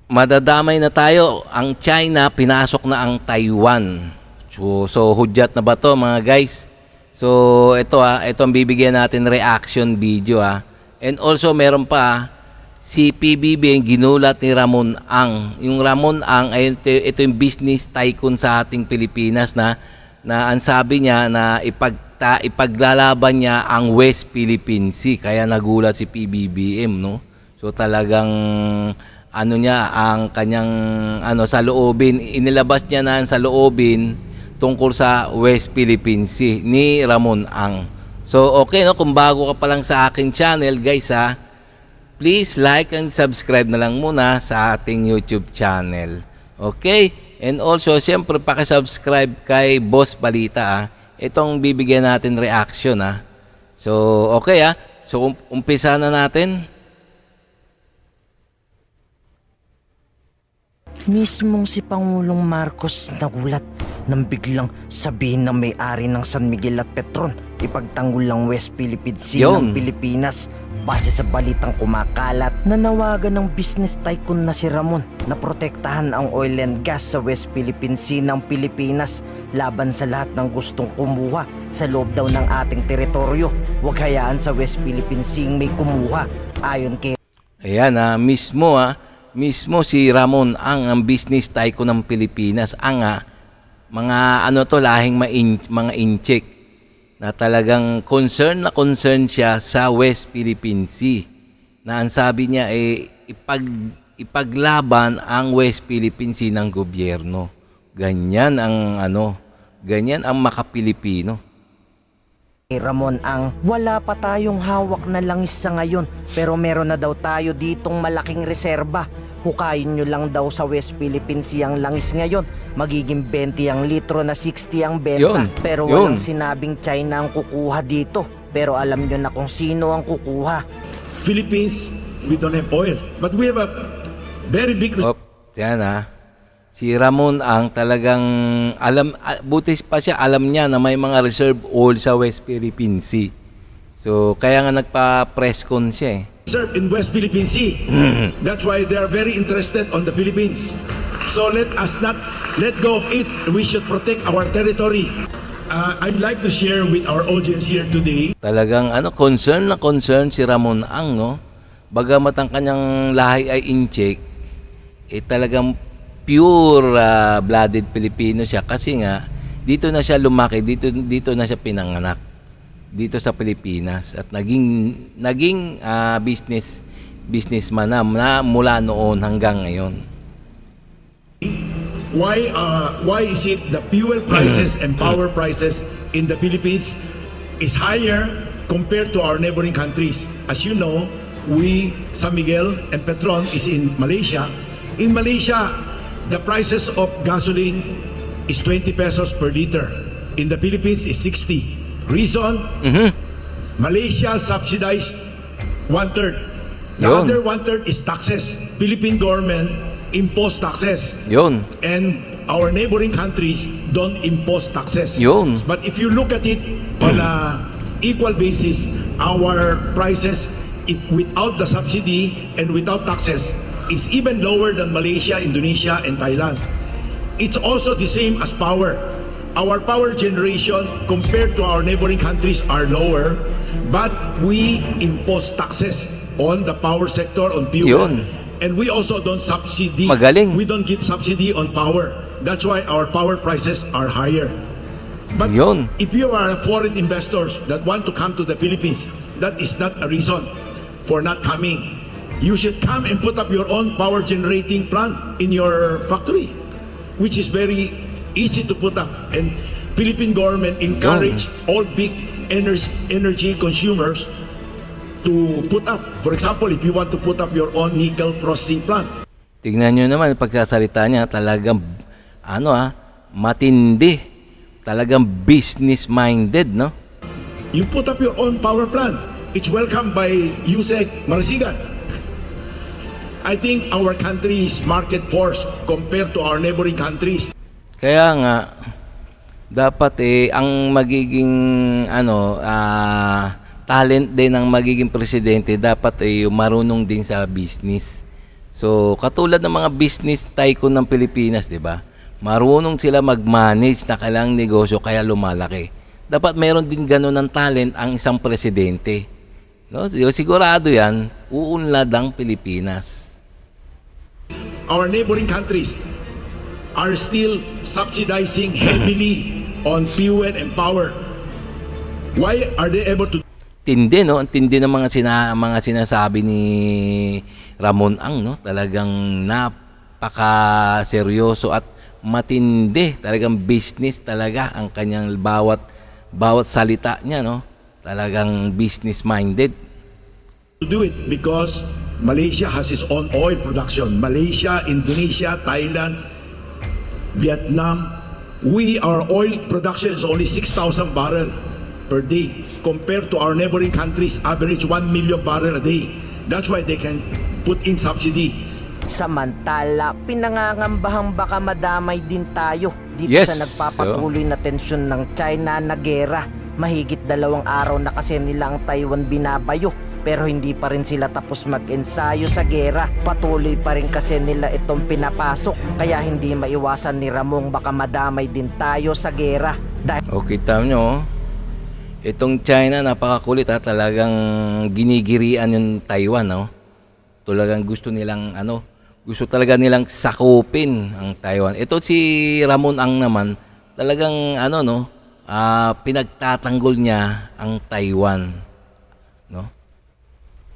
madadamay na tayo. Ang China, pinasok na ang Taiwan. So hudyat na ba to mga guys? So ito ito ang bibigyan natin reaction video And also meron pa si PBB ang ginulat ni Ramon Ang. Yung Ramon Ang ay ito yung business tycoon sa ating Pilipinas na ang sabi niya na ipaglalaban niya ang West Philippine Sea. Kaya nagulat si PBBM, no? So talagang ano niya ang kanyang sa loobin, inilabas niya na sa loobin tungkol sa West Philippine Sea ni Ramon Ang. So okay, no, kung bago ka pa lang sa aking channel guys please like and subscribe na lang muna sa ating YouTube channel. Okay? And also siyempre paki-subscribe kay Boss Balita Itong bibigyan natin reaction So okay So umpisa na natin. Mismong si Pangulong Marcos nagulat nang biglang sabihin ng may-ari ng San Miguel at Petron ipagtanggol ang West Philippine Sea ng Pilipinas base sa balitang kumakalat na nawagan ng business tycoon na si Ramon na protektahan ang oil and gas sa West Philippine Sea ng Pilipinas laban sa lahat ng gustong kumuha sa loob daw ng ating teritoryo. Huwag hayaan sa West Philippine Sea may kumuha ayon kay Ayan mismo si Ramon ang business tycoon ng Pilipinas. Mga lahing mga incheck na talagang concern siya sa West Philippine Sea. Na ang sabi niya ipaglaban ang West Philippine Sea ng gobyerno. Ganyan ang maka-Pilipino. Ramon Ang, wala pa tayong hawak na langis sa ngayon pero meron na daw tayo ditong malaking reserba. Hukayin nyo lang daw sa West Philippine Sea ang langis ngayon. Magiging 20 ang litro na 60 ang benta. Pero walang sinabing China ang kukuha dito. Pero alam nyo na kung sino ang kukuha. Philippines, we don't have oil. But we have a very big... Si Ramon Ang talagang butis pa siya, alam niya na may mga reserve oil sa West Philippine Sea. So kaya nga nagpa-press con siya reserve in West Philippine Sea. That's why they are very interested on the Philippines. So let us not let go of it. We should protect our territory. I'd like to share with our audience here today. Talagang concern si Ramon Ang, no? Bagamat ang kanyang lahi ay incheck, talagang pure blooded Pilipino siya kasi nga dito na siya lumaki, dito na siya pinanganak dito sa Pilipinas at naging businessman na mula noon hanggang ngayon. Why is it the fuel prices and power prices in the Philippines is higher compared to our neighboring countries? As you know, San Miguel and Petron is in Malaysia. In Malaysia, the prices of gasoline is 20 pesos per liter. In the Philippines is 60. Reason? Malaysia subsidized 1/3. The other 1/3 is taxes. Philippine government impose taxes. And our neighboring countries don't impose taxes. But if you look at it on a equal basis, our prices without the subsidy and without taxes is even lower than Malaysia, Indonesia, and Thailand. It's also the same as power. Our power generation compared to our neighboring countries are lower, but we impose taxes on the power sector, on fuel. And we also don't subsidy. Magaling. We don't give subsidy on power. That's why our power prices are higher. But if you are foreign investors that want to come to the Philippines, that is not a reason for not coming. You should come and put up your own power generating plant in your factory, which is very easy to put up. And Philippine government encourage all big energy consumers to put up. For example, if you want to put up your own nickel processing plant. Tignan nyo naman pagkasalita niya, talagang matindi. Talagang business minded, no? You put up your own power plant. It's welcomed by USEC Marasigan. I think our country is market force compared to our neighboring countries. Kaya nga dapat ang magiging talent din ng magiging presidente dapat marunong din sa business. So, katulad ng mga business tycoon ng Pilipinas, 'di ba? Marunong sila mag-manage na kailang negosyo kaya lumalaki. Dapat meron din gano'n ng talent ang isang presidente. No? Sigurado 'yan, uunlad ang Pilipinas. Our neighboring countries are still subsidizing heavily on fuel and power. Why are they able to Tindi, no? Ang tindi ng mga sinasabi ni Ramon Ang, no? Talagang napaka-seryoso at matindi. Talagang business talaga ang kanyang bawat salita niya, no? Talagang business-minded. do it? Because Malaysia has its own oil production. Malaysia, Indonesia, Thailand, Vietnam, our oil production is only 6,000 barrel per day compared to our neighboring countries average 1 million barrel a day. That's why they can put in subsidy. Samantala, pinangangambahang baka madamay din tayo dito Yes, sa nagpapatuloy na tensyon ng China na gera. Mahigit 2 araw na kasi nila ang Taiwan binabayo, pero hindi pa rin sila tapos mag-ensayo sa gera. Patuloy pa rin kasi nila itong pinapasok, kaya hindi maiwasan ni Ramong baka madamay din tayo sa gera. O, kita nyo, itong China, napakakulit ha. Talagang ginigirian yung Taiwan, no? Talagang gusto talaga nilang sakupin ang Taiwan. Ito si Ramon Ang naman, talagang pinagtatanggol niya ang Taiwan, no?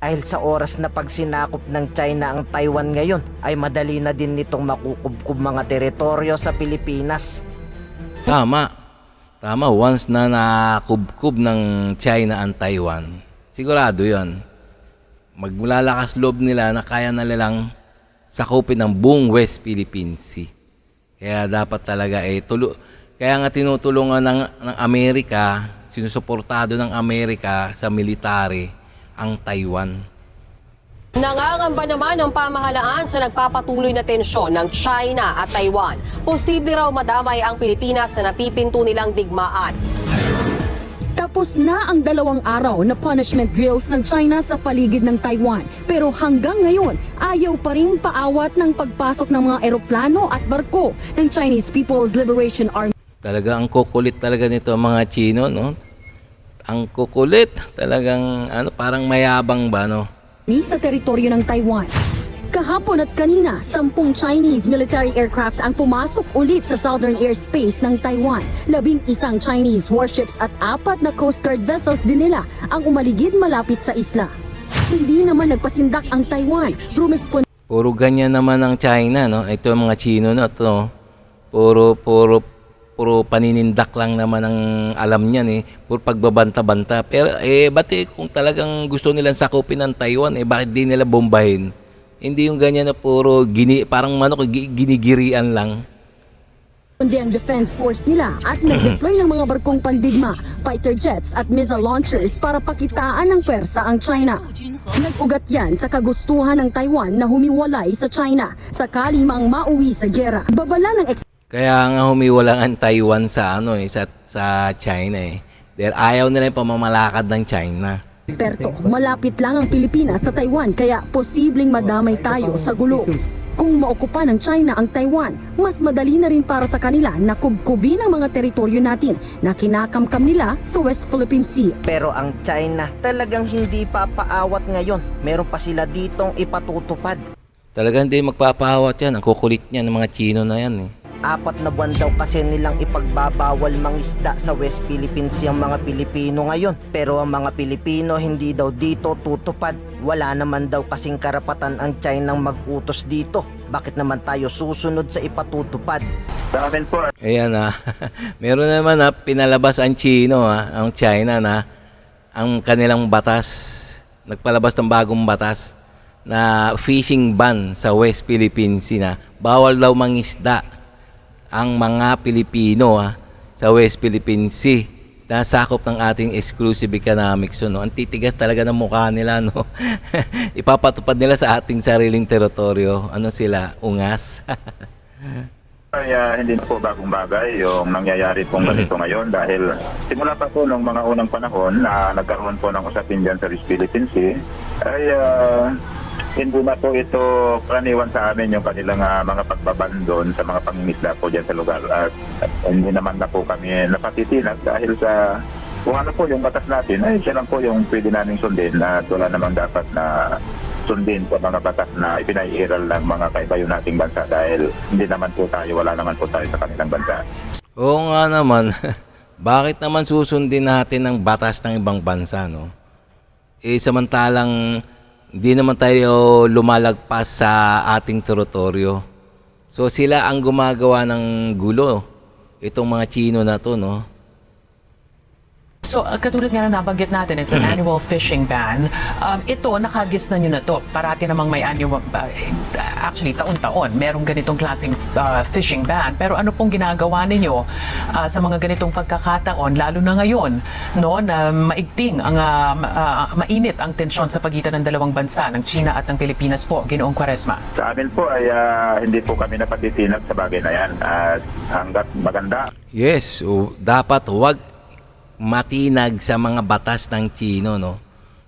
Dahil sa oras na pag sinakop ng China ang Taiwan ngayon, ay madali na din nitong makukubkub mga teritoryo sa Pilipinas. Tama. Once na nakubkub ng China ang Taiwan, sigurado yan. Maglalakas loob nila na kaya na nilang sakupin ng buong West Philippine Sea. Kaya dapat talaga kaya nga tinutulungan ng Amerika, sinusuportado ng Amerika sa military ang Taiwan. Nangangamba naman ang pamahalaan sa nagpapatuloy na tensyon ng China at Taiwan. Posible raw madamay ang Pilipinas sa napipinto nilang digmaan. Tapos na ang 2 araw na punishment drills ng China sa paligid ng Taiwan. Pero hanggang ngayon, ayaw pa rin paawat ng pagpasok ng mga eroplano at barko ng Chinese People's Liberation Army. Talaga ang kukulit talaga nito mga Chino, no? Ang kukulit, talagang parang mayabang ba, no? Sa teritoryo ng Taiwan. Kahapon at kanina, 10 Chinese military aircraft ang pumasok ulit sa southern airspace ng Taiwan. 11 Chinese warships at 4 na Coast Guard vessels din nila ang umaligid malapit sa isla. Hindi naman nagpasindak ang Taiwan. Puro ganyan naman ang China, no? Ito ang mga Chino na to. Puro paninindak lang naman ang alam niyan eh. Puro pagbabanta-banta. Pero ba't kung talagang gusto nilang sakupin ng Taiwan, bakit di nila bombahin? Hindi yung ganyan na puro parang ginigirian lang. Kundi ang defense force nila at nag-deploy ng mga barkong pandigma, fighter jets at missile launchers para pakitaan ng pwersa ang China. Nag-ugat yan sa kagustuhan ng Taiwan na humiwalay sa China sakali mang mauwi sa gera. Babala ng Kaya nga humiwala ang Taiwan sa sa China eh. Dahil ayaw nila yung pamamalakad ng China. eksperto, malapit lang ang Pilipinas sa Taiwan kaya posibleng madamay tayo sa gulo. Kung maokupa ng China ang Taiwan, mas madali na rin para sa kanila na kubkubin ang mga teritoryo natin na kinakamkam nila sa West Philippine Sea. Pero ang China talagang hindi papaawat ngayon. Meron pa sila ditong ipatutupad. Talagang hindi magpapahawat yan. Ang kukulit niya ng mga Chino na yan eh. 4 na buwan daw kasi nilang ipagbabawal mangisda sa West Philippine Sea ang mga Pilipino ngayon. Pero ang mga Pilipino hindi daw dito tutupad. Wala naman daw kasing karapatan ang China mag-utos dito. Bakit naman tayo susunod sa ipatutupad? Ayan meron naman pinalabas ang ang China na ang kanilang batas. Nagpalabas ng bagong batas na fishing ban sa West Philippine Sea na bawal daw mangisda ang mga Pilipino sa West Philippine Sea. Nasakop ng ating exclusive economic zone. No? Ang titigas talaga ng mukha nila. No? Ipapatupad nila sa ating sariling teritoryo. Ano sila? Ungas? Kaya hindi na po bagong bagay yung nangyayari pong ganito ngayon dahil simula pa po nung mga unang panahon na nagkaroon po ng usapin dyan sa West Philippine Sea ay hindi na po ito karaniwan sa amin yung kanilang mga pagbabandon sa mga pangingisda po dyan sa lugar. At hindi naman na po kami napatitinag dahil sa kung ano po yung batas natin, ay siya lang po yung pwede namin sundin at wala namang dapat na sundin sa mga batas na ipinaiiral ng mga kaibayo nating bansa dahil hindi naman po tayo, wala naman po tayo sa kanilang bansa. Oo nga naman. Bakit naman susundin natin ang batas ng ibang bansa, no? Samantalang hindi naman tayo lumalagpas sa ating teritoryo. So sila ang gumagawa ng gulo. Itong mga Chino na to, no? So, katulad nga na nabanggit natin, it's an annual fishing ban. Ito, nakagis na nyo na to. Parati namang may annual, actually, taon-taon, merong ganitong klaseng fishing ban. Pero ano pong ginagawa ninyo sa mga ganitong pagkakataon, lalo na ngayon, no, na maigting, mainit ang tensyon sa pagitan ng dalawang bansa, ng China at ng Pilipinas po, Ginoong Quaresma? Sa amin po ay hindi po kami napatitinag sa bagay na yan. At hanggat maganda, Yes, dapat huwag matinag sa mga batas ng Chino, no?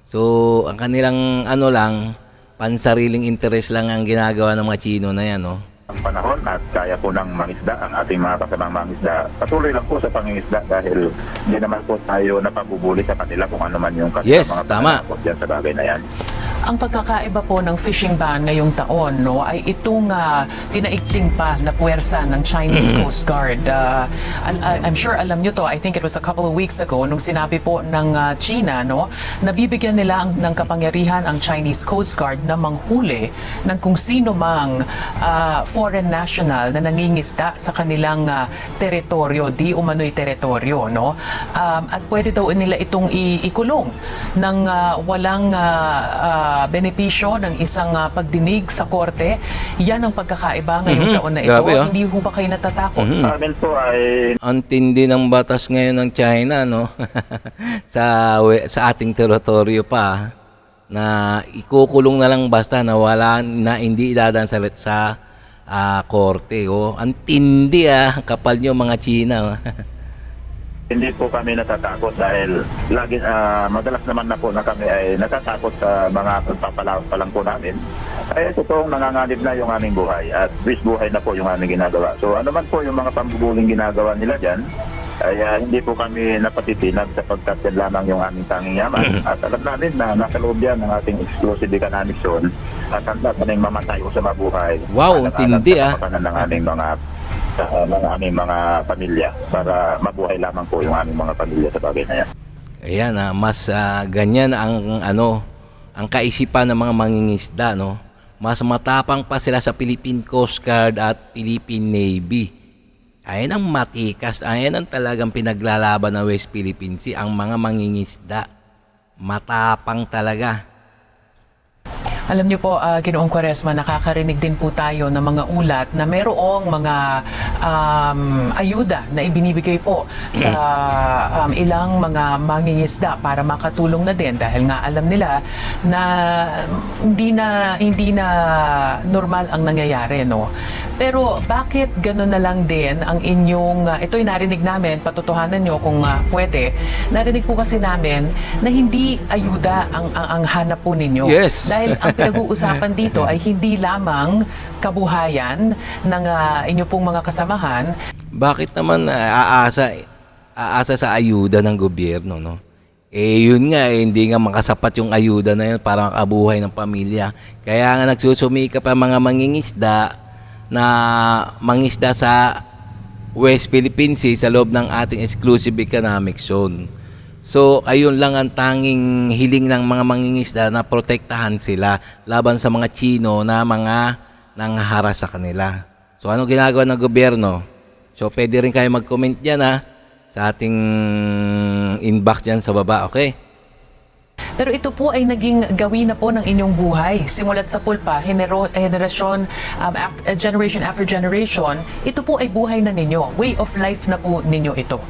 So, ang kanilang ano lang, pansariling interest lang ang ginagawa ng mga Chino na yan, no? ang panahon at kaya po ng mangisda ang ating mga kasamang mangisda. Patuloy lang po sa pangingisda dahil hindi naman po tayo napabubuli sa kanila kung ano man yung kanilang Yes, mga tama. panahon dyan sa bagay na yan. Ang pagkakaiba po ng fishing ban ngayong taon, no, ay itong pinaigting pa na puwersa ng Chinese Coast Guard. I'm sure alam nyo to, I think it was a couple of weeks ago, nung sinabi po ng China, no, nabibigyan nila ng kapangyarihan ang Chinese Coast Guard na manghuli ng kung sino mang foreign national na nangingisda sa kanilang teritoryo, di umano'y teritoryo, no? At pwede daw nila itong ikulong ng walang benepisyo ng isang pagdinig sa korte. Yan ang pagkakaiba ngayong taon na ito. Grabe, ah. Hindi ho ba kayo natatakot? Amin po ay Ang tindi ng batas ngayon ng China, no? sa ating teritoryo pa, na ikukulong na lang basta na wala na hindi idadaan sa korte. Oh. Ang tindi kapal nyo mga China. hindi po kami natatakot dahil lagi madalas naman na po na kami ay natatakot sa mga pagpapalaot pa lang po namin. Ay totoong nanganganib na yung aming buhay at bis buhay na po yung aming ginagawa. So ano man po yung mga pambubuling ginagawa nila dyan, ay hindi po kami napatitinag sapagkat yan lamang yung aming tanging yaman. At alam namin na nasa loob yan ng ating exclusive economic zone at handa kaming mamatay o sa mabuhay. Wow, ang tindi, Sa kapakanan ng aming mga pamilya para mabuhay lamang po yung aming mga pamilya sa bagay na yan. Ayan, mas ganyan ang kaisipan ng mga mangingisda, no? Mas matapang pa sila sa Philippine Coast Guard at Philippine Navy. Ayan ang matikas, ayan ang talagang pinaglalaban ng West Philippine Sea, ang mga mangingisda. Matapang talaga. Alam niyo po, Ginoong Quaresma, nakakarinig din po tayo ng mga ulat na mayroong mga ayuda na ibinibigay po sa ilang mga mangingisda para makatulong na din dahil nga alam nila na hindi na normal ang nangyayari, no? Pero bakit gano'n na lang din ang inyong, ito'y narinig namin, patutuhanan nyo kung pwede, narinig po kasi namin na hindi ayuda ang hanap po ninyo. Yes. Dahil ang pinag-uusapan dito ay hindi lamang kabuhayan ng inyo pong mga kasamahan. Bakit naman aasa sa ayuda ng gobyerno, no? Yun nga, hindi nga makasapat yung ayuda na yun para makabuhay ng pamilya. Kaya nga nagsusumikap ang mga mangingisda na mangisda sa West Philippine Sea sa loob ng ating exclusive economic zone. So, ayun lang ang tanging hiling ng mga mangingisda na protektahan sila laban sa mga Chino na mga nanghaharas sa kanila. So, ano ginagawa ng gobyerno? So, pwede rin kayo mag-comment dyan sa ating inbox dyan sa baba, okay? Pero ito po ay naging gawin na po ng inyong buhay. Simulat sa pulpa, generation after generation, ito po ay buhay na ninyo. Way of life na po ninyo ito.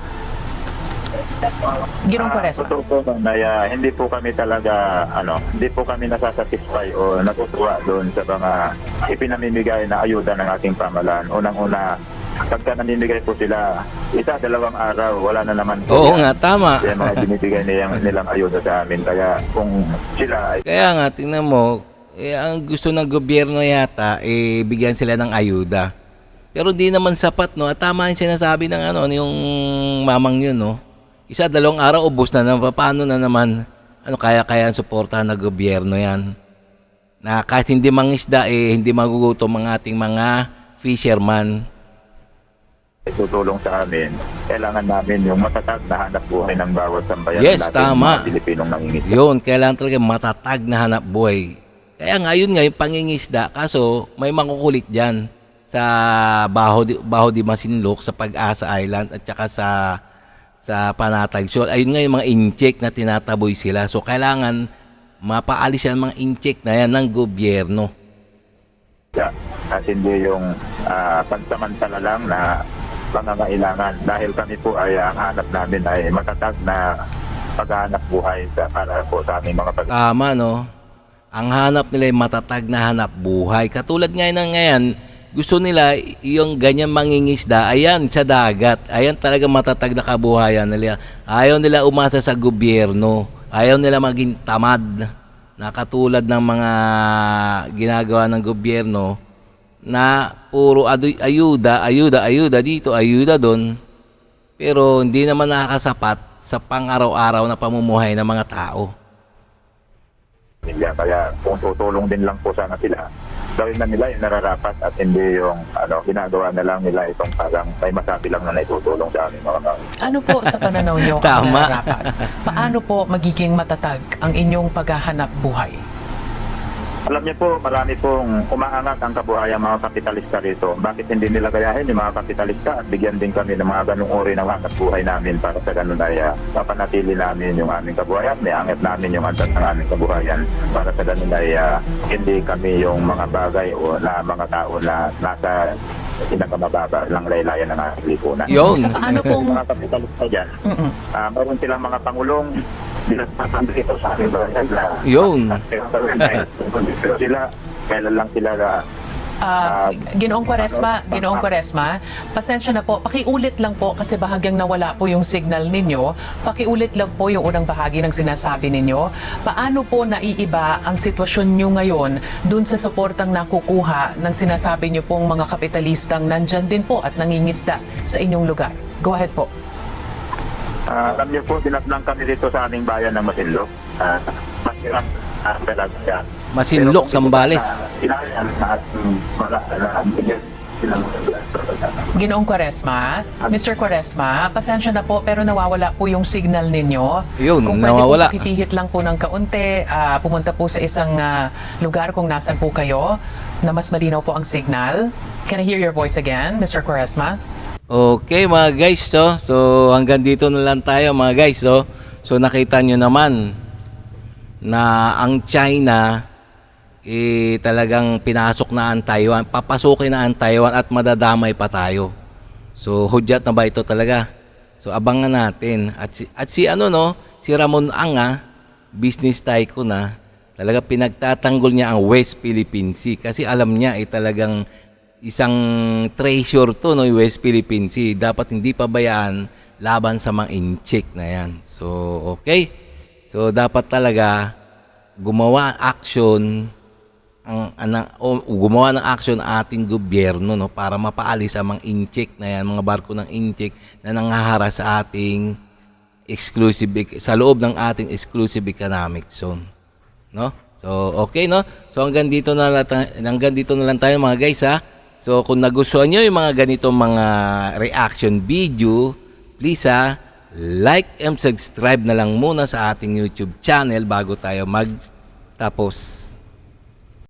Ginoong Quaresma. Totoo po na hindi po kami talaga hindi po kami nasasatisfy o natutuwa doon sa mga ipinamimigay na ayuda ng ating pamahalaan. Unang-una, pagka namimigay po sila, 1-2 araw, wala na naman po. Oo nga, tama. Kaya mga binibigay nilang ayuda sa amin. Kaya kung sila ay Kaya nga, tingnan mo, ang gusto ng gobyerno yata, bigyan sila ng ayuda. Pero di naman sapat, no? At tama yung sinasabi ng yung mamang yun, no? 1-2 araw, ubos na naman. Paano na naman? Kaya ang suportahan ng gobyerno yan? Na kahit hindi mangisda, hindi magugutom ang ating mga fisherman. Tutulong sa amin, kailangan namin yung matatag na hanap buhay ng bawat sambayan Yes, natin, tama. mga Pilipinong nangingisda. Yun, kailangan talaga matatag na hanap buhay. Kaya ngayon yung pangingisda, kaso may makukulit dyan sa Baho di Masinloc, sa Pag-asa Island, at saka sa Panatag Shoal. Ayun nga yung mga incheck na tinataboy sila. So kailangan mapaalis yan mga incheck na yan ng gobyerno. At hindi yung pansamantala lang na pangangailangan, dahil kami po ay ang hanap namin ay matatag na paghahanap buhay para po sa aming mga Tama, no? Ang hanap nila ay matatag na hanap buhay. Katulad ngayon, gusto nila yung ganyan mangingisda, ayan, sa dagat. Ayan talaga matatag na kabuhayan nila. Ayaw nila umasa sa gobyerno. Ayaw nila maging tamad. Na katulad ng mga ginagawa ng gobyerno na puro ayuda dito, ayuda doon. Pero hindi naman nakakasapat sa pang-araw-araw na pamumuhay ng mga tao. Kaya kung tutulong din lang po sana sila, gawin na nila yung nararapat at hindi yung ginagawa na lang nila itong parang may masabi lang na naitutulong sa aming mga Ano po sa pananaw nyo ang Tama. nararapat? Paano po magiging matatag ang inyong paghahanap buhay? Alam niyo po, marami pong umaangat ang kabuhayan mga kapitalista rito. Bakit hindi nila gayahin yung mga kapitalista at bigyan din kami ng mga ganung uri ng hanap buhay namin para sa ganun ay mapanatili namin yung aming kabuhayan, niangat namin yung antas ng aming kabuhayan para sa ganun ay hindi kami yung mga bagay o na mga tao na nasa pinakamababa lang laylayan ng ating lipunan. Yun. Sa paano pong... Mga kapitalista dyan, meron silang mga pangulong dinasasama ito sa aking bayan na Yun. pero sila, kailan lang sila Ginoong Quaresma, pasensya na po, pakiulit lang po kasi bahagyang nawala po yung signal ninyo. Pakiulit lang po yung unang bahagi ng sinasabi ninyo. Paano po naiiba ang sitwasyon nyo ngayon dun sa suportang nakukuha ng sinasabi nyo pong mga kapitalistang nandyan din po at nangingisda sa inyong lugar? Go ahead po. alam niyo po, dinatnang kami dito sa aming bayan ng Masinloc. Masirap talaga. Masinloc, Zambales. Ginoong Quaresma, Mr. Quaresma, pasensya na po pero nawawala po yung signal ninyo. Yun, Kung nawawala. pwede po pakipihit lang po ng kaunti, pumunta po sa isang lugar kung nasan po kayo na mas malinaw po ang signal. Can I hear your voice again, Mr. Quaresma? Okay mga guys, so hanggang dito na lang tayo mga guys. So nakita nyo naman na ang China talagang pinasok na ang Taiwan, papasukin na ang Taiwan at madadamay pa tayo. So hudyat na ba ito talaga? So abangan natin. At si Ramon Ang, business tycoon na, talaga pinagtatanggol niya ang West Philippine Sea kasi alam niya talagang isang treasure to, yung West Philippine Sea. Dapat hindi pabayaan laban sa mga incheck na yan. So okay. So dapat talaga gumawa ng action ating gobyerno para mapaalis ang mga incheck na yan, mga barko ng incheck na nangahara sa ating sa loob ng ating exclusive economic zone. So okay, So hanggang dito na lang tayo mga guys, ha. So kung nagustuhan niyo yung mga ganitong mga reaction video, please like and subscribe na lang muna sa ating YouTube channel bago tayo magtapos.